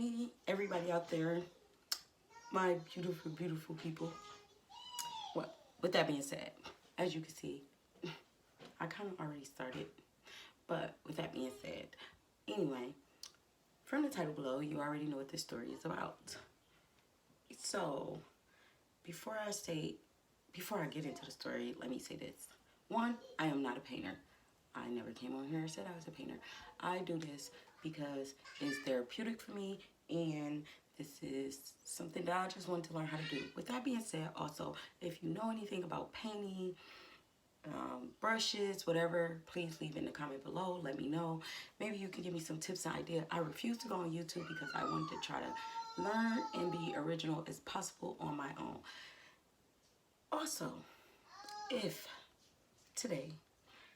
Hey, everybody out there, my beautiful, beautiful people. Well, with that being said, as you can see, I kind of already started, but with that being said, anyway, from the title below, you already know what this story is about. So, before I get into the story, let me say this. One, I am not a painter. I never came on here and said I was a painter. I do this because it's therapeutic for me, and this is something that I just wanted to learn how to do. With that being said, also, if you know anything about painting, brushes, whatever, please leave in the comment below. Let me know. Maybe you can give me some tips and ideas. I refuse to go on YouTube because I wanted to try to learn and be original as possible on my own. Also, if today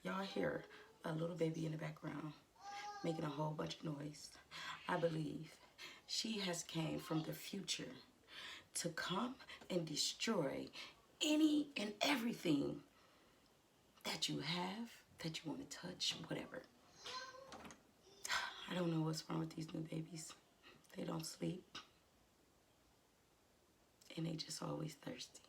y'all hear a little baby in the background making a whole bunch of noise, I believe she has came from the future to come and destroy any and everything that you have, that you want to touch, whatever. I don't know what's wrong with these new babies. They don't sleep, and they just always thirsty.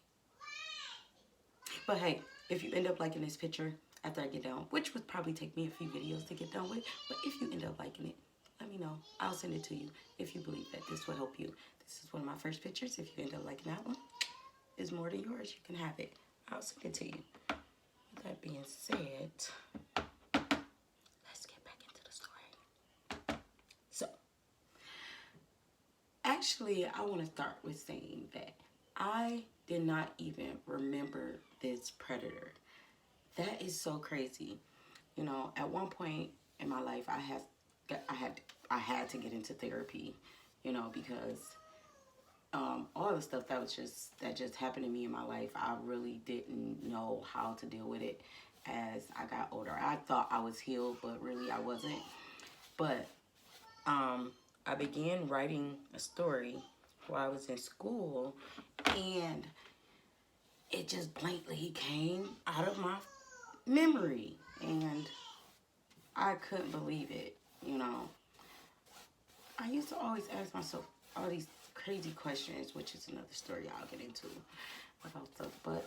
But hey, if you end up liking this picture after I get done, which would probably take me a few videos to get done with, but if you end up liking it, let me know. I'll send it to you if you believe that this will help you. This is one of my first pictures. If you end up liking that one, it's more than yours. You can have it. I'll send it to you. With that being said, let's get back into the story. So, actually, I want to start with saying that I did not even remember this predator. That is so crazy. You know, at one point in my life, I had to get into therapy, you know, because all the stuff that just happened to me in my life, I really didn't know how to deal with it as I got older. I thought I was healed, but really I wasn't. But I began writing a story while I was in school, and it just blankly came out of my memory, and I couldn't believe it, you know. I used to always ask myself all these crazy questions, which is another story I'll get into about stuff. But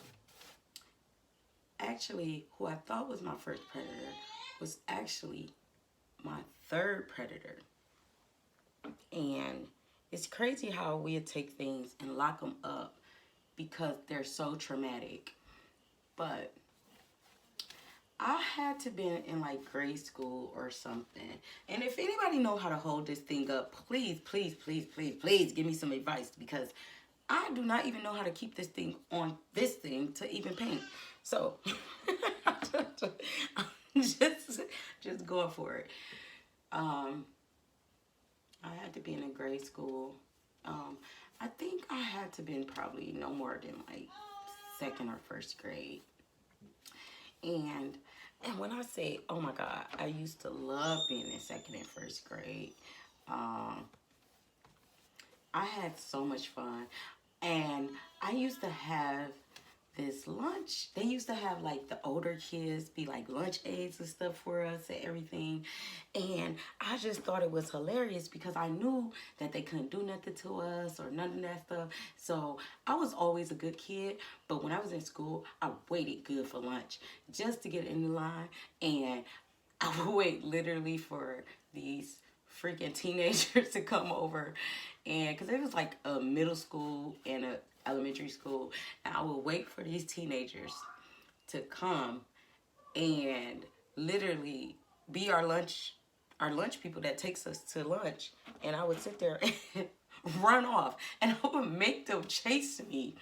actually, who I thought was my first predator was actually my third predator. And it's crazy how we'll take things and lock them up because they're so traumatic. But I had to been in like grade school or something. And if anybody know how to hold this thing up, please, please, please, please, please give me some advice, because I do not even know how to keep this thing on this thing to even paint. So just going for it. I had to be in a grade school. I think I had to been probably no more than like second or first grade. And when I say, oh my God, I used to love being in second and first grade. I had so much fun. And I used to have this lunch. They used to have like the older kids be like lunch aides and stuff for us and everything. And I just thought it was hilarious because I knew that they couldn't do nothing to us or none of that stuff. So I was always a good kid. But when I was in school, I waited good for lunch just to get in the line. And I would wait literally for these freaking teenagers to come over. And because it was like a middle school and a elementary school, and I would wait for these teenagers to come and literally be our lunch people that takes us to lunch. And I would sit there and run off, and I would make them chase me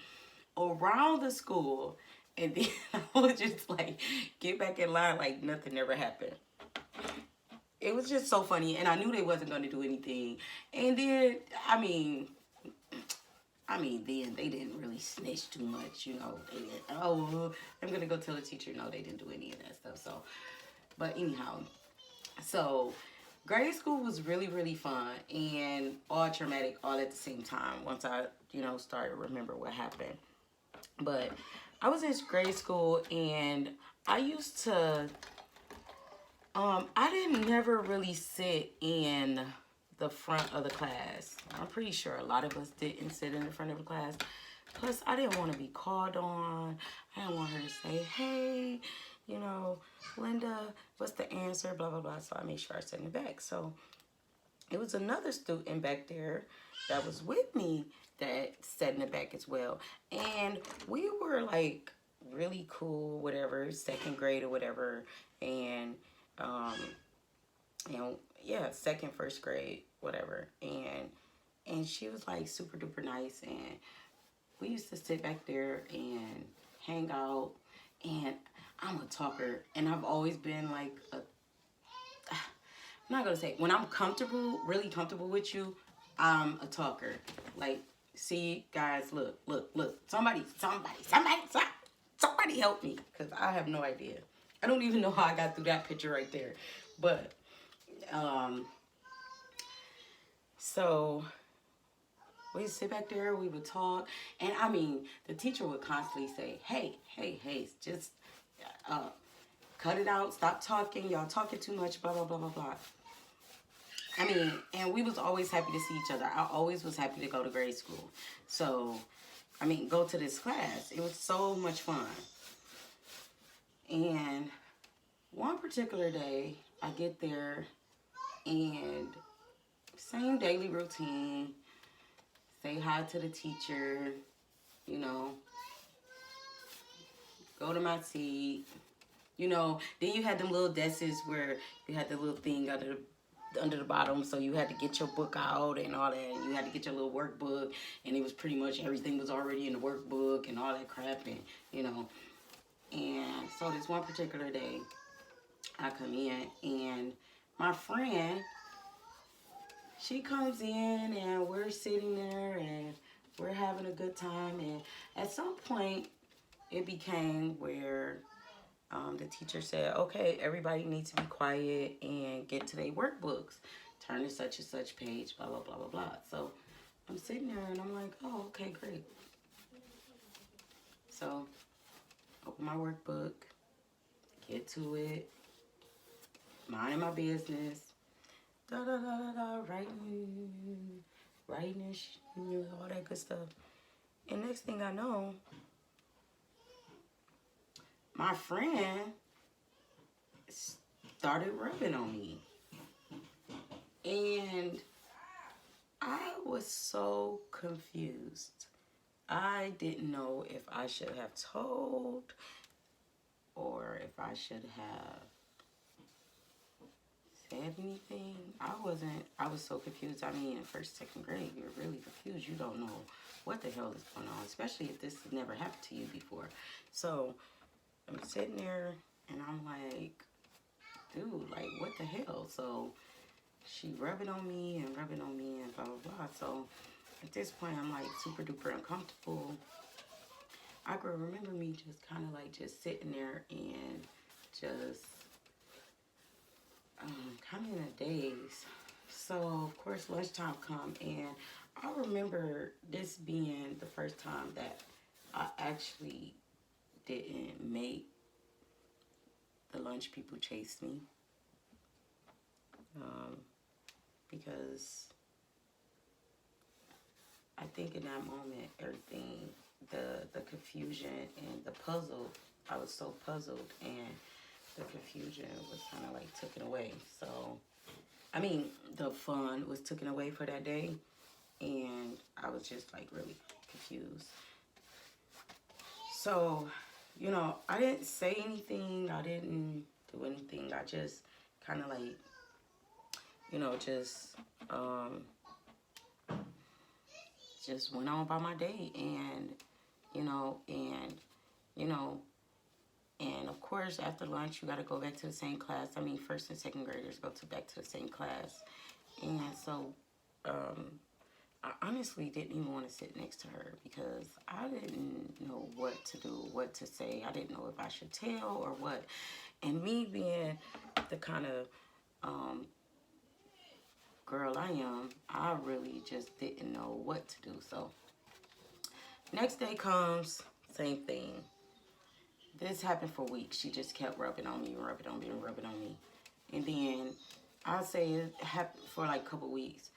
around the school, and then I would just like get back in line like nothing ever happened. It was just so funny, and I knew they wasn't going to do anything. And then I mean, then they didn't really snitch too much, you know. They didn't, oh, I'm going to go tell the teacher. No, they didn't do any of that stuff. So, but anyhow, so grade school was really, really fun and all traumatic all at the same time once I, you know, started to remember what happened. But I was in grade school, and I used to, I didn't never really sit in the front of the class. I'm pretty sure a lot of us didn't sit in the front of the class. Plus, I didn't want to be called on. I didn't want her to say, hey, you know, Linda, what's the answer? Blah, blah, blah. So I made sure I sat in the back. So it was another student back there that was with me that sat in the back as well. And we were like really cool, whatever, second grade or whatever. And, you know, yeah, second, first grade, whatever. And she was like super duper nice. And we used to sit back there and hang out. And I'm a talker. And I've always been like I'm not gonna say, when I'm comfortable, really comfortable with you, I'm a talker. Like, see, guys, look. Somebody help me, because I have no idea. I don't even know how I got through that picture right there. But, so we would sit back there, we would talk, and I mean, the teacher would constantly say, hey, just cut it out, stop talking, y'all talking too much, blah, blah, blah, blah, blah. I mean, and we was always happy to see each other. I always was happy to go to grade school. So, I mean, go to this class. It was so much fun. And one particular day, I get there, and same daily routine, say hi to the teacher, you know, go to my seat, you know. Then you had them little desks where you had the little thing under the bottom, so you had to get your book out and all that, and you had to get your little workbook, and it was pretty much everything was already in the workbook and all that crap, and you know. And so this one particular day, I come in, and my friend, she comes in, and we're sitting there, and we're having a good time. And at some point, it became where the teacher said, okay, everybody needs to be quiet and get to their workbooks. Turn to such and such page, blah, blah, blah, blah, blah. So I'm sitting there, and I'm like, oh, okay, great. So open my workbook, get to it, minding my business, writing and you know, all that good stuff. And next thing I know, my friend started rubbing on me. And I was so confused. I didn't know if I should have told or if I should have said anything. I was so confused. I mean, in first, second grade, you're really confused. You don't know what the hell is going on, especially if this has never happened to you before. So I'm sitting there and I'm like, dude, like, what the hell? So she rubbing on me and blah, blah, blah. So at this point, I'm like super duper uncomfortable. I could remember me just kind of like just sitting there and just kind of in a daze. So of course lunchtime come, and I remember this being the first time that I actually didn't make the lunch people chase me. Because I think in that moment, everything, the confusion and the puzzle, I was so puzzled, and the confusion was kind of like taken away. So, I mean, the fun was taken away for that day, and I was just like really confused. So, you know, I didn't say anything. I didn't do anything. I just kind of like, you know, just went on by my day, and and of course after lunch you got to go back to the same class. I mean, first and second graders go back to the same class, and so I honestly didn't even want to sit next to her because I didn't know what to do, what to say. I didn't know if I should tell or what, and me being the kind of girl I am, I really just didn't know what to do. So next day comes, same thing. This happened for weeks. She just kept rubbing on me. And then I'll say it happened for like a couple weeks.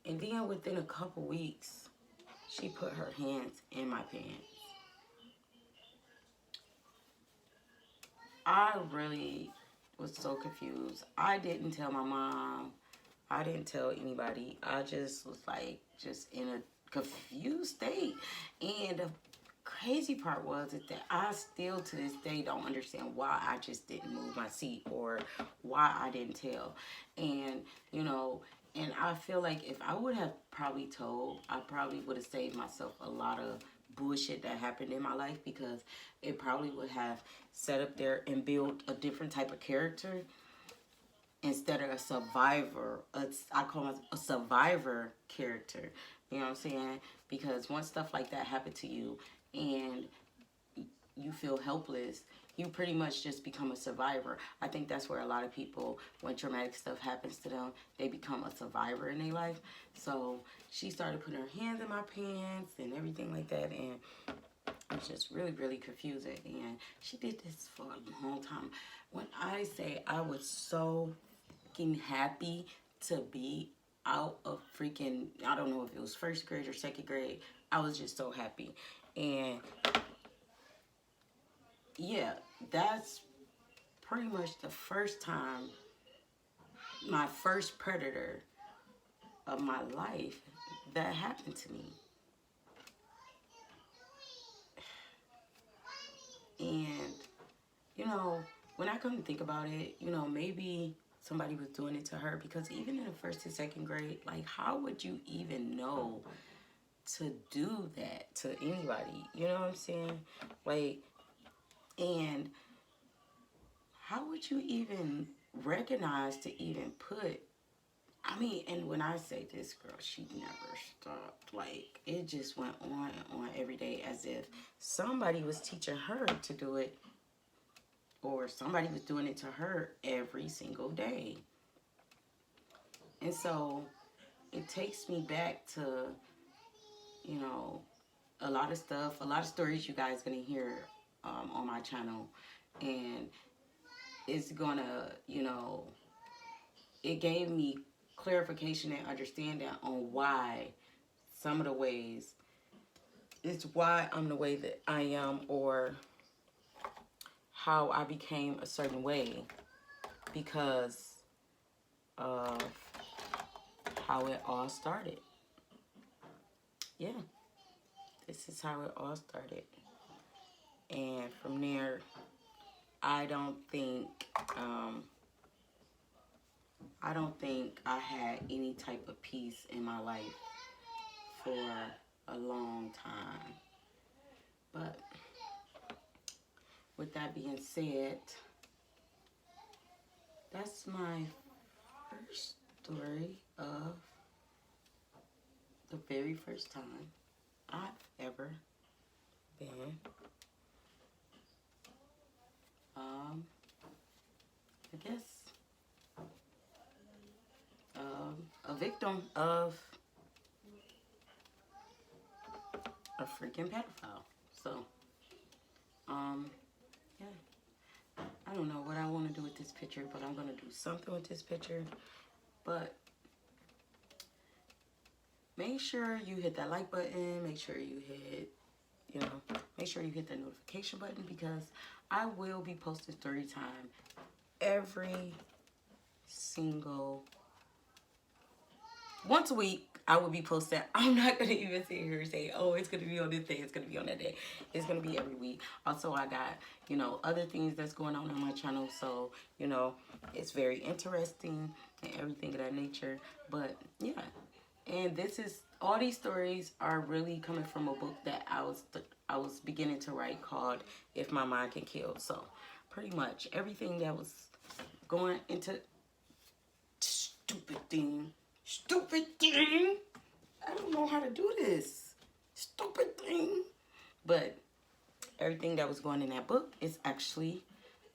And then within a couple weeks, she put her hands in my pants. I really was so confused. I didn't tell my mom. I didn't tell anybody. I just was like, just in a confused state. And the crazy part was is that I still to this day don't understand why I just didn't move my seat or why I didn't tell. And, you know, and I feel like if I would have probably told, I probably would have saved myself a lot of bullshit that happened in my life, because it probably would have set up there and built a different type of character instead of a survivor. I call it a survivor character. You know what I'm saying? Because once stuff like that happened to you and you feel helpless, you pretty much just become a survivor. I think that's where a lot of people, when traumatic stuff happens to them, they become a survivor in their life. So she started putting her hands in my pants and everything like that, and it was just really, really confusing. And she did this for a long time. When I say I was so fucking happy to be out of freaking, I don't know if it was first grade or second grade, I was just so happy. And yeah, that's pretty much the first time, my first predator of my life that happened to me. And, you know, when I come to think about it, you know, maybe somebody was doing it to her, because even in the first and second grade, like, how would you even know to do that to anybody? You know what I'm saying? Like, and how would you even recognize to even put, I mean, and when I say this girl, she never stopped. Like, it just went on and on every day, as if somebody was teaching her to do it, or somebody was doing it to her every single day. And so it takes me back to, you know, a lot of stuff, a lot of stories you guys gonna hear on my channel. And it's gonna, you know, it gave me clarification and understanding on why some of the ways, it's why I'm the way that I am, or how I became a certain way, because of how it all started. Yeah, this is how it all started. And from there, I don't think I had any type of peace in my life for a long time. But with that being said, that's my first story of the very first time I've ever been I guess a victim of a freaking pedophile. So yeah, I don't know what I want to do with this picture, but I'm gonna do something with this picture. But make sure you hit that like button, make sure you hit, you know, make sure you hit that notification button, because I will be posting story time every single, once a week. I will be posting. I'm not going to even sit here and say, oh, it's going to be on this day, it's going to be on that day. It's going to be every week. Also, I got, you know, other things that's going on my channel. So, you know, it's very interesting and everything of that nature. But, yeah. And this is, all these stories are really coming from a book that I was beginning to write, called If My Mind Can Kill. So, pretty much everything that was going into, stupid thing. I don't know how to do this. Stupid thing. But everything that was going in that book is actually,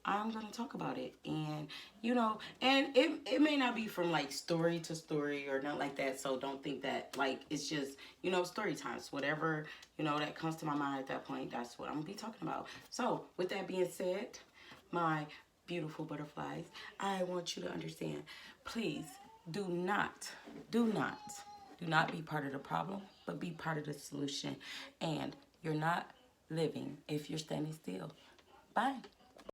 I'm going to talk about it. And, you know, and it may not be from like story to story or not like that. So don't think that, like, it's just, you know, story times. Whatever, you know, that comes to my mind at that point, that's what I'm going to be talking about. So with that being said, my beautiful butterflies, I want you to understand, please do not Do not be part of the problem, but be part of the solution. And you're not living if you're standing still. Bye.